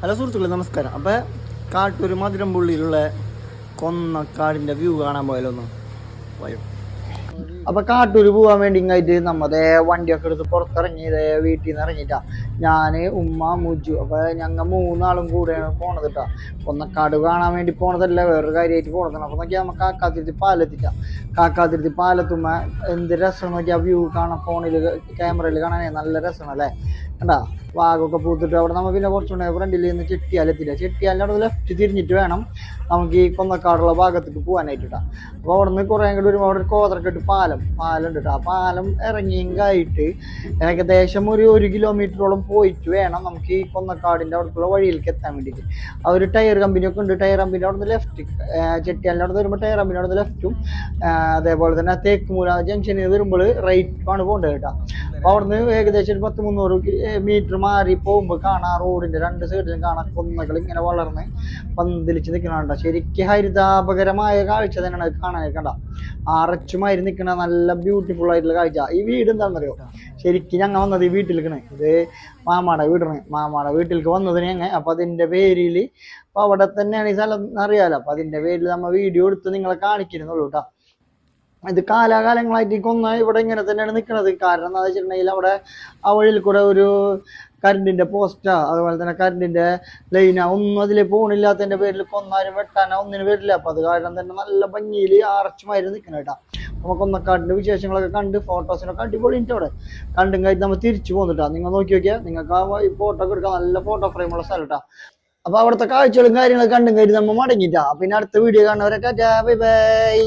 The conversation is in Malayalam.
ഹലോ സുഹൃത്തുക്കളെ, നമസ്കാരം. അപ്പോൾ കാട്ടൂർ മധുരംപുള്ളിയിലുള്ള കൊന്നക്കാടിൻ്റെ വ്യൂ കാണാൻ പോയാലൊന്ന് പോയോ. അപ്പോൾ കാട്ടൂർ പോകാൻ വേണ്ടി ഇങ്ങായിട്ട് നമ്മതേ വണ്ടിയൊക്കെ എടുത്ത് പുറത്തിറങ്ങി വീട്ടിൽ നിന്ന് ഇറങ്ങിയിട്ടാ ഞാൻ, ഉമ്മ, മുജു. അപ്പോൾ ഞങ്ങൾ മൂന്നാളും കൂടെയാണ് പോണത് കേട്ടോ. കൊന്നക്കാട് കാണാൻ വേണ്ടി പോണതല്ല, വേറൊരു കാര്യമായിട്ട് പോണതാണ്. അപ്പോൾ നോക്കിയാൽ നമുക്ക് കാക്കാതിരുത്തി പാലെത്തിട്ടാ. കാക്കാതിരുത്തി പാലെത്തുമ്പോൾ എന്ത് രസം നോക്കിയാൽ വ്യൂ കാണാൻ, ഫോണിൽ ക്യാമറയിൽ കാണാനേ നല്ല രസമാണ് അല്ലേ. കണ്ടാ വാഗൊക്കെ പൂത്തിട്ട് അവിടെ നമ്മൾ പിന്നെ കുറച്ചുകൂടെ ഫ്രണ്ടിൽ നിന്ന് ചെട്ടിയാലെത്തില്ല. ചെട്ടിയാലിൻ്റെ അവിടെ ലെഫ്റ്റ് തിരിഞ്ഞിട്ട് വേണം നമുക്ക് ഈ കൊന്നക്കാടുള്ള ഭാഗത്തേക്ക് പോകാനായിട്ടാ. അപ്പോൾ അവിടെ നിന്ന് കുറേ അങ്ങോട്ട് വരുമ്പോൾ അവിടെ ഒരു കോതറക്കെട്ട് പാലം ഉണ്ട്. ആ പാലം ഇറങ്ങിയെങ്കായിട്ട് ഏകദേശം ഒരു കിലോമീറ്ററോളം പോയിട്ട് വേണം നമുക്ക് ഈ കൊന്നക്കാടിൻ്റെ അവിടേക്കുള്ള വഴിയിലേക്ക് എത്താൻ വേണ്ടിയിട്ട്. ആ ഒരു ടയർ കമ്പനിയൊക്കെ ഉണ്ട്. ടയർ കമ്പനി അവിടെ നിന്ന് ലെഫ്റ്റ്, ചെട്ടിയാലിൻ്റെ അവിടെ വരുമ്പോൾ ടയർ കമ്പനി അവിടെ നിന്ന് ലെഫ്റ്റും, അതേപോലെ തന്നെ തേക്കുമൂല ജംഗ്ഷനിൽ വരുമ്പോൾ റൈറ്റുമാണ് പോകേണ്ടത് കേട്ടോ. അപ്പോൾ അവിടെ നിന്ന് ഏകദേശം ഒരു 100-300 മീറ്റർ മാറി പോകുമ്പോൾ കാണാം റോഡിൻ്റെ രണ്ട് സൈഡിലും കാണാം കൊന്നകൾ ഇങ്ങനെ വളർന്ന് പന്തലിച്ച് നിൽക്കണ. ശരിക്കും ഹരിതാപകരമായ കാഴ്ച തന്നെയാണ് അത് കാണാനായി. കണ്ട അറച്ചുമാരി നിൽക്കണ നല്ല ബ്യൂട്ടിഫുൾ ആയിട്ടുള്ള കാഴ്ച. ഈ വീട് എന്താണെന്നറിയോ, ശരിക്കും ഞങ്ങൾ വന്നത് ഈ വീട്ടിലേക്കാണ്. ഇത് മാമാടെ വീടാണ്. മാമാടെ വീട്ടിലേക്ക് വന്നതിന് ഞങ്ങൾ. അപ്പോൾ അതിൻ്റെ പേരിൽ അപ്പോൾ അവിടെ തന്നെയാണ് ഈ സ്ഥലം അറിയാലോ. അപ്പോൾ അതിൻ്റെ പേരിൽ നമ്മൾ വീഡിയോ എടുത്ത് നിങ്ങളെ കാണിക്കുന്നുള്ളൂ കേട്ടോ. ഇത് കാലാകാലങ്ങളായിട്ട് കൊന്ന ഇവിടെ ഇങ്ങനെ തന്നെയാണ് നിൽക്കുന്നത്. കാരണം എന്താ വെച്ചിട്ടുണ്ടെങ്കിൽ അവിടെ ആ വഴിയിൽ കൂടെ ഒരു കറണ്ടിൻ്റെ പോസ്റ്റാ, അതുപോലെ തന്നെ കറണ്ടിൻ്റെ ലൈനാ ഒന്നും അതിൽ പോകണില്ലാത്തതിൻ്റെ പേരിൽ കൊന്നാരും വെട്ടാനോ ഒന്നിനും വരില്ല. അപ്പോൾ അത് കാരണം തന്നെ നല്ല ഭംഗിയിൽ ആർച്ചുമായിരുന്നു നിൽക്കണം കേട്ടോ. നമുക്ക് കൊന്നക്കാടിൻ്റെ വിശേഷങ്ങളൊക്കെ കണ്ട് ഫോട്ടോസിനൊക്കെ അടിപൊളിയിട്ട് അവിടെ കണ്ടും കഴിഞ്ഞ് നമ്മൾ തിരിച്ചു പോകുന്നിട്ടാ. നിങ്ങൾ നോക്കി നോക്കിയാൽ നിങ്ങൾക്ക് ആ ഫോട്ടോ ഒക്കെ എടുക്കാൻ നല്ല ഫോട്ടോ ഫ്രെയിമുള്ള സ്ഥലം കേട്ടോ. അപ്പോൾ അവിടുത്തെ കാഴ്ചകളും കാര്യങ്ങളൊക്കെ കണ്ടും കഴിഞ്ഞ് നമ്മൾ മടങ്ങിയിട്ടാ. പിന്നെ അടുത്ത വീഡിയോ കാണുന്നവരൊക്കെ ബൈ ബൈ.